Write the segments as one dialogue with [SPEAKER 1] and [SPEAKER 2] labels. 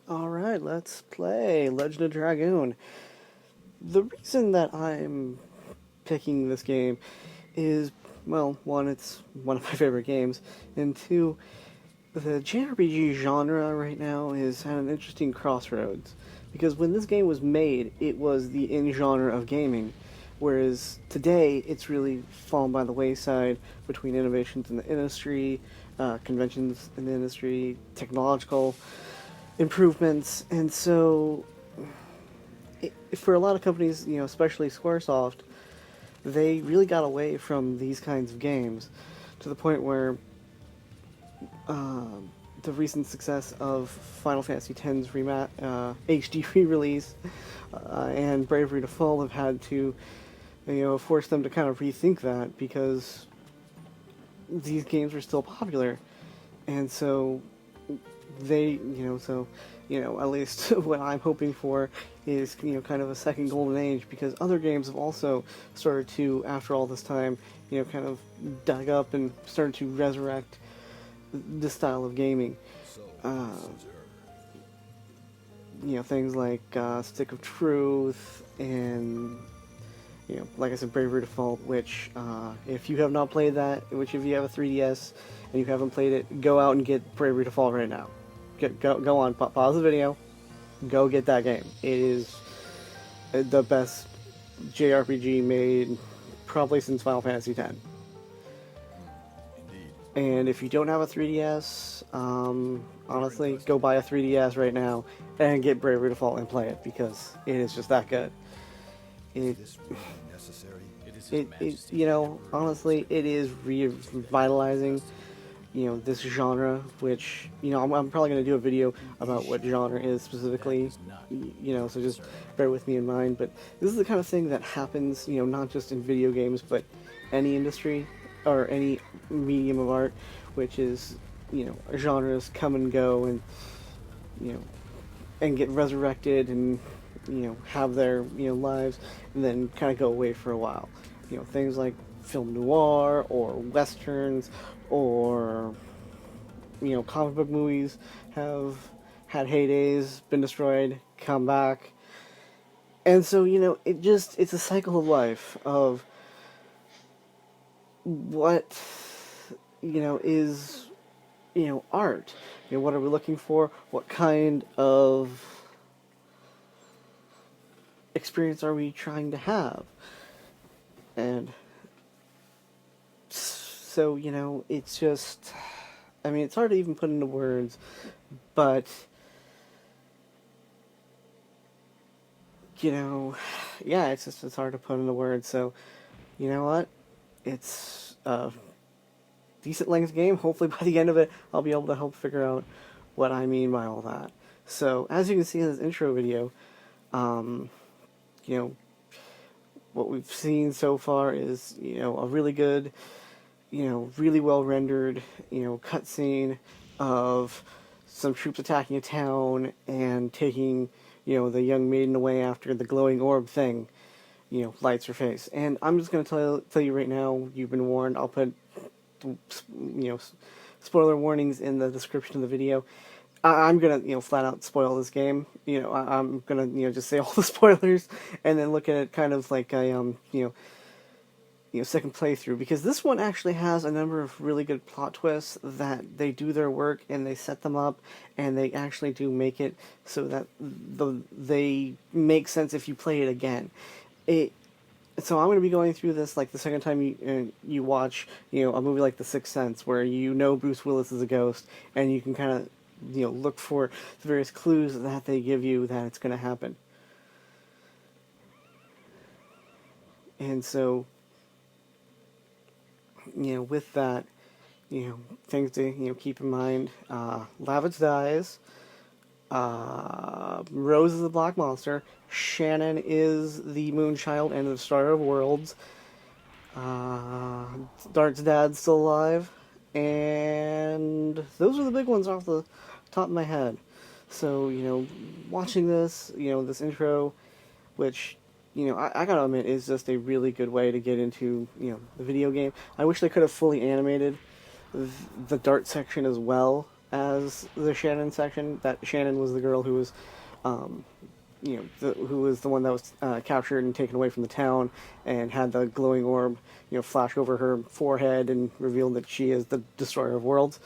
[SPEAKER 1] Alright, let's play Legend of Dragoon. The reason that I'm picking this game is, well, one, it's one of my favorite games, and two, the JRPG genre right now is at an interesting crossroads. Because when this game was made, it was the in genre of gaming, whereas today it's really fallen by the wayside between innovations in the industry, conventions in the industry, technological improvements, and so for a lot of companies, especially Squaresoft, they really got away from these kinds of games to the point where the recent success of Final Fantasy X's HD re-release and Bravery Default have had to, force them to kind of rethink that because these games are still popular, and so at least what I'm hoping for is, kind of a second golden age, because other games have also started to, after all this time, kind of dug up and started to resurrect this style of gaming. Uh, things like Stick of Truth and, like I said, Bravery Default, which, if you have not played that, which if you have a 3DS and you haven't played it, go out and get Bravery Default right now. Go on, pause the video, go get that game. It is the best JRPG made probably since Final Fantasy X. And if you don't have a 3DS, honestly, go buy a 3DS right now and get Bravery Default and play it, because it is just that good. Honestly, it is revitalizing, this genre, which, I'm probably going to do a video about what genre is specifically, so just bear with me in mind. But this is the kind of thing that happens, not just in video games, but any industry or any medium of art, which is, genres come and go and, you know, and get resurrected and, have their, lives and then kind of go away for a while. Things like film noir or westerns or, comic book movies have had heydays, been destroyed, come back. And so, it's a cycle of life of what, is, art. What are we looking for? What kind of experience are we trying to have? And so, it's just, it's hard to even put into words, but, yeah, it's hard to put into words. So, you know what? It's a decent length game. Hopefully by the end of it, I'll be able to help figure out what I mean by all that. So, as you can see in this intro video, um, you know, what we've seen so far is, a really good, really well rendered, cutscene of some troops attacking a town and taking, the young maiden away after the glowing orb thing, lights her face. And I'm just going to tell you right now, you've been warned. I'll put, spoiler warnings in the description of the video. I'm gonna, flat out spoil this game. I'm gonna, just say all the spoilers and then look at it kind of like a, second playthrough, because this one actually has a number of really good plot twists that they do their work and they set them up and they actually do make it so that they make sense if you play it again. So I'm going to be going through this like the second time you watch, a movie like The Sixth Sense, where Bruce Willis is a ghost and you can kind of, look for the various clues that they give you that it's going to happen. And so, with that, things to, keep in mind. Lavitz dies. Rose is the Black Monster. Shannon is the Moonchild and the Destroyer of Worlds. Dart's dad's still alive. And those are the big ones off the top of my head. So, watching this, this intro, which, I gotta admit, is just a really good way to get into, the video game. I wish they could have fully animated the Dart section as well, as the Shannon section. That Shannon was the girl who was, um, who was the one that was captured and taken away from the town, and had the glowing orb, flash over her forehead and reveal that she is the destroyer of worlds.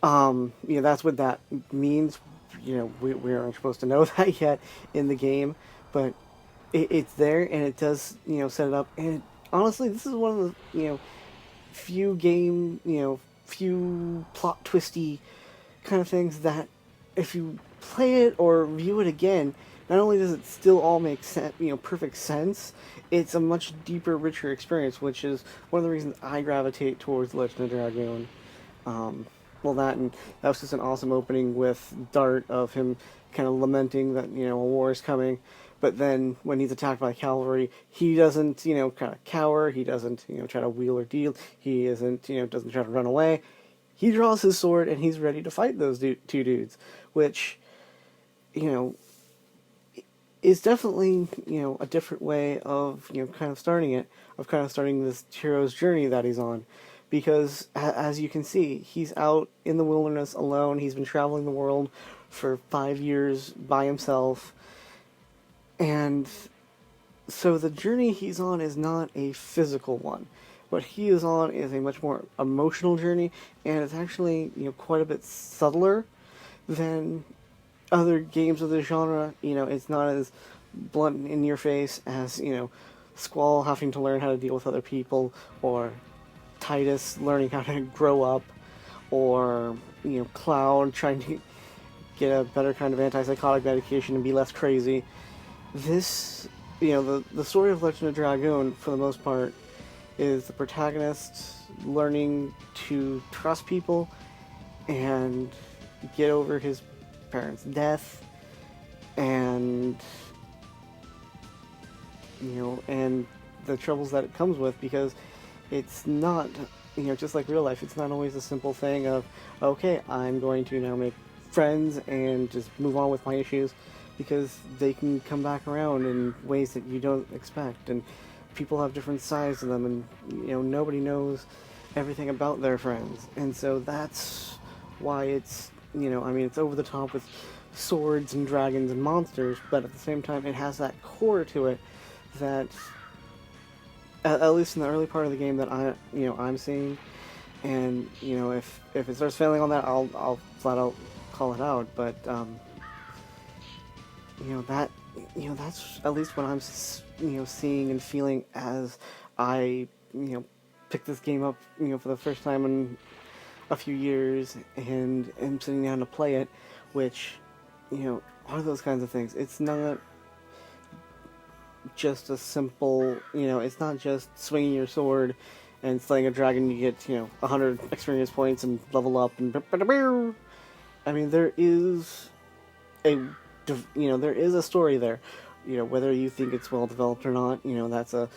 [SPEAKER 1] That's what that means. We aren't supposed to know that yet in the game, but it's there, and it does, set it up. And honestly, this is one of the, few game, few plot twisty kind of things that if you play it or view it again, not only does it still all make sense, perfect sense, it's a much deeper, richer experience, which is one of the reasons I gravitate towards Legend of Dragoon. Um, well, that was just an awesome opening with Dart of him kind of lamenting that a war is coming, but then when he's attacked by cavalry, he doesn't kind of cower. He doesn't try to wheel or deal. He isn't doesn't try to run away. He draws his sword and he's ready to fight those two dudes, which you know is definitely a different way of kind of starting it, of kind of starting this hero's journey that he's on, because as you can see, he's out in the wilderness alone. He's been traveling the world for 5 years by himself, and so the journey he's on is not a physical one. What he is on is a much more emotional journey, and it's actually quite a bit subtler than other games of the genre. It's not as blunt and in your face as Squall having to learn how to deal with other people, or Titus learning how to grow up, or Cloud trying to get a better kind of antipsychotic medication and be less crazy. This, the story of Legend of Dragoon, for the most part, is the protagonist learning to trust people and get over his parents' death, and and the troubles that it comes with, because it's not just like real life. It's not always a simple thing of, okay, I'm going to now make friends and just move on with my issues, because they can come back around in ways that you don't expect, and people have different sides to them, and nobody knows everything about their friends. And so that's why it's it's over the top with swords and dragons and monsters, but at the same time it has that core to it that at least in the early part of the game that I'm seeing. And if it starts failing on that, I'll flat out call it out. But that that's at least what I'm seeing and feeling as I pick this game up for the first time in a few years, and am sitting down to play it, which are those kinds of things. It's not just a simple, it's not just swinging your sword and slaying a dragon. You get 100 experience points and level up, and I mean, there is a story there. Whether you think it's well developed or not, that's a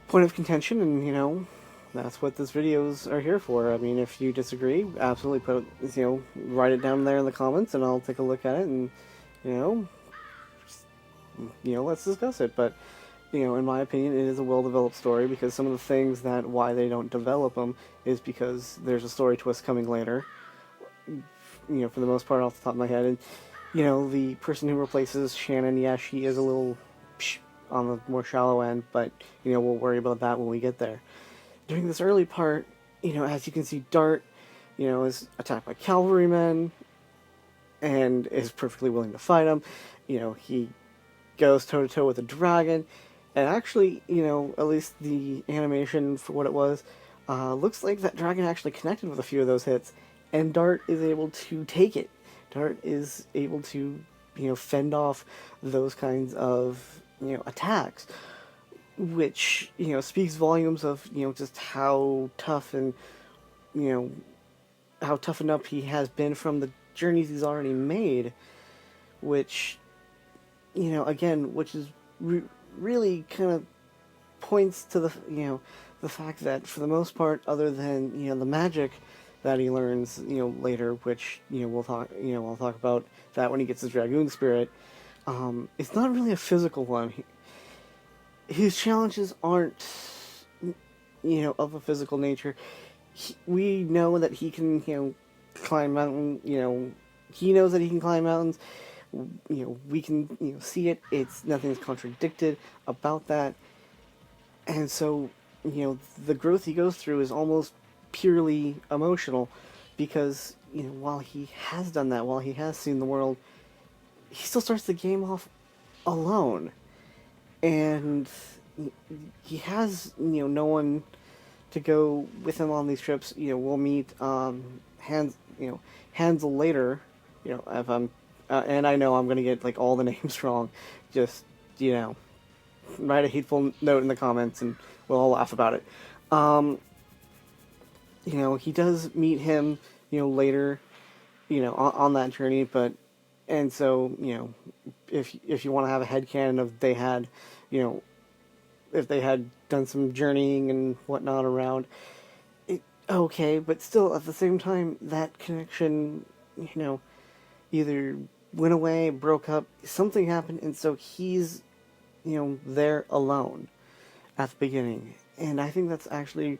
[SPEAKER 1] point of contention, and that's what these videos are here for. I mean, if you disagree, absolutely write it down there in the comments, and I'll take a look at it, and let's discuss it. But in my opinion, it is a well-developed story, because some of the things that why they don't develop them is because there's a story twist coming later. For the most part, off the top of my head, and the person who replaces Shannon, yeah, she is a little on the more shallow end, but we'll worry about that when we get there. During this early part, as you can see, Dart, is attacked by cavalrymen and is perfectly willing to fight him. He goes toe-to-toe with a dragon, and actually, at least the animation for what it was, looks like that dragon actually connected with a few of those hits, and Dart is able to take it. Dart is able to, fend off those kinds of, attacks, which, speaks volumes of, just how tough and, how toughened up he has been from the journeys he's already made, which, again, which is really kind of points to the, the fact that for the most part, other than, the magic that he learns, later, which, we'll talk, I'll talk about that when he gets his Dragoon spirit, it's not really a physical one. His challenges aren't, of a physical nature. We know that he can, climb mountain. He knows that he can climb mountains. We can see it. It's nothing's contradicted about that, and so the growth he goes through is almost purely emotional, because while he has done that, while he has seen the world, he still starts the game off alone, and he has no one to go with him on these trips. We'll meet Hansel later. If I'm and I know I'm gonna get like all the names wrong. Just write a hateful note in the comments and we'll all laugh about it. Um, he does meet him later on that journey, but and so if you want to have a headcanon of they had you know if they had done some journeying and whatnot around it, okay, but still at the same time that connection either went away, broke up, something happened, and so he's there alone at the beginning. And I think that's actually,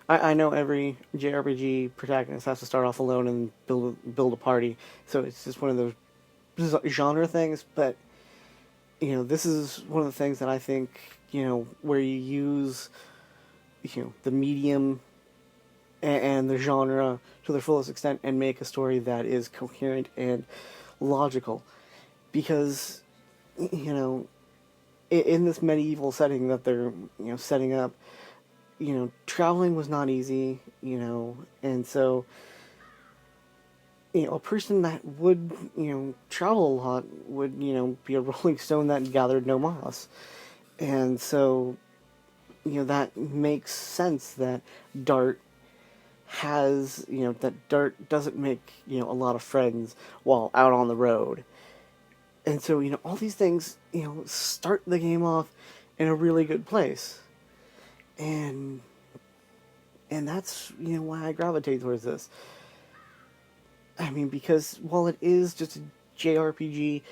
[SPEAKER 1] I know every JRPG protagonist has to start off alone and build a party, so it's just one of those genre things. But this is one of the things that I think where you use the medium and the genre to their fullest extent and make a story that is coherent and logical, because in this medieval setting that they're setting up, traveling was not easy, and so a person that would travel a lot would be a rolling stone that gathered no moss, and so that makes sense that Dart has that Dart doesn't make a lot of friends while out on the road. And so, all these things, start the game off in a really good place. And that's, why I gravitate towards this. I mean, because while it is just a JRPG,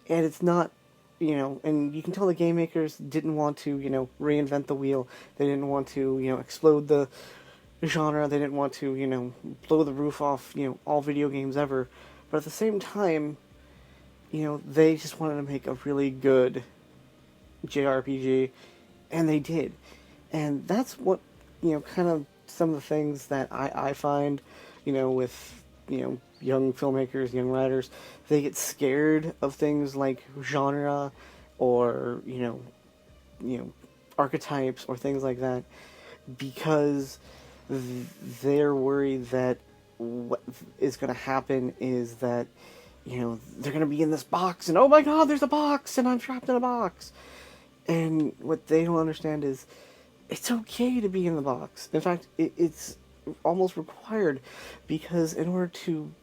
[SPEAKER 1] and it's not, and you can tell the game makers didn't want to, reinvent the wheel. They didn't want to, explode the genre. They didn't want to, blow the roof off, all video games ever. But at the same time, they just wanted to make a really good JRPG, and they did. And that's what, kind of some of the things that I find, with, young filmmakers, young writers, they get scared of things like genre or, archetypes or things like that, because they're worried that what is going to happen is that they're going to be in this box, and oh my god, there's a box, and I'm trapped in a box. And what they don't understand is it's okay to be in the box. In fact, it's almost required, because in order to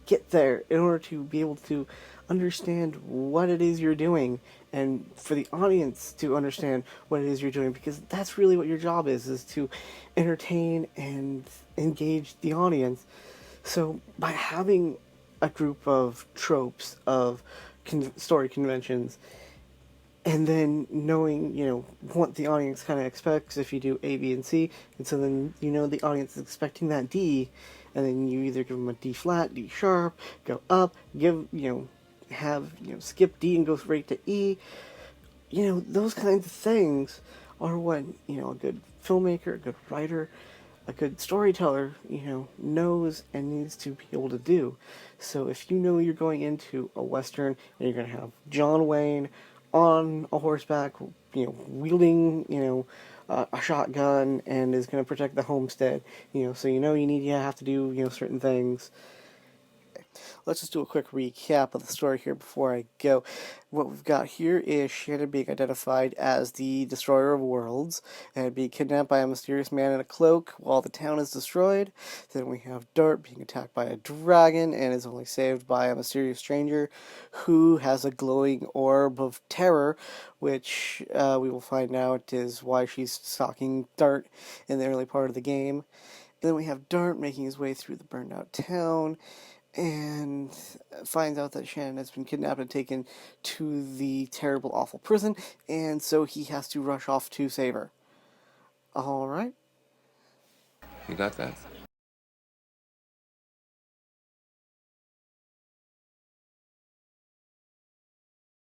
[SPEAKER 1] get there, in order to be able to understand what it is you're doing, and for the audience to understand what it is you're doing, because that's really what your job is to entertain and engage the audience. So by having a group of tropes, of story conventions, and then knowing, what the audience kind of expects if you do A, B, and C, and so then the audience is expecting that D, and then you either give them a D flat, D sharp, go up, skip D and go straight to E. Those kinds of things are what a good filmmaker, a good writer, a good storyteller, knows and needs to be able to do. So if you're going into a Western and you're going to have John Wayne on a horseback, wielding, a shotgun, and is going to protect the homestead, so you have to do, certain things. Let's just do a quick recap of the story here before I go. What we've got here is Shannon being identified as the Destroyer of Worlds and being kidnapped by a mysterious man in a cloak while the town is destroyed. Then we have Dart being attacked by a dragon and is only saved by a mysterious stranger who has a glowing orb of terror, which we will find out is why she's stalking Dart in the early part of the game. And then we have Dart making his way through the burned out town and finds out that Shannon has been kidnapped and taken to the terrible, awful prison, and so he has to rush off to save her. Alright.
[SPEAKER 2] You got that?